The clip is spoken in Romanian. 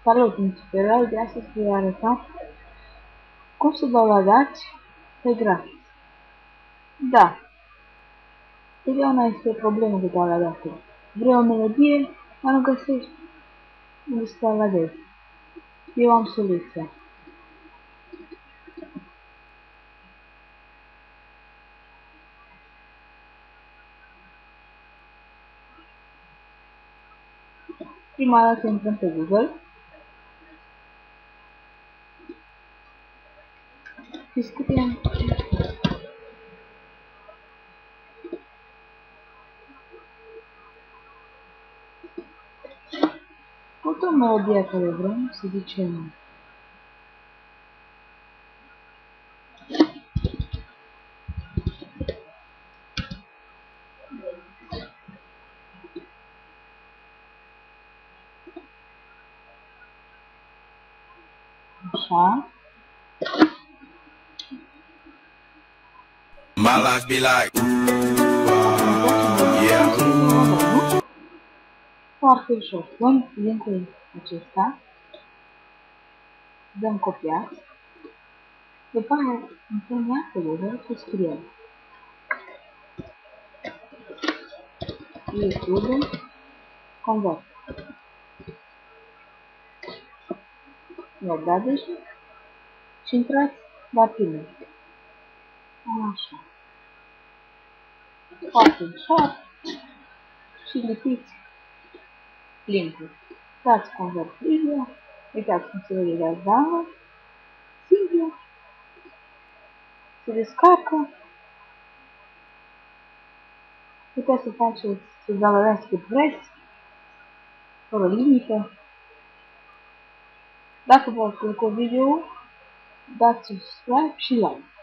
Salut! În tutorialul de astăzi voi arăta cum să downloadați pe gratis. Da, totdeauna este o problemă cu downloadatul. Vrei o melodie, dar nu găsești unde să downloadezi. Eu am soluția. Prima dată intrăm pe Google și scriem căutăm melodia care vrem, să zicem așa. My life be like, yeah. Foarte ușor. Luăm linkul acesta, dăm copiat, după aia intrăm iar pe Google și scriem YouTube Convert. Mi-a dat deja și intrați la primul. Așa. Foarte ușor și lipiți linkul. Dați Convert video, uitați cum se vede de download, simplu, se descarcă, puteți să faceți, să downloadați cât vreți, fără limită. Dacă v-a plăcut video, dați subscribe și like.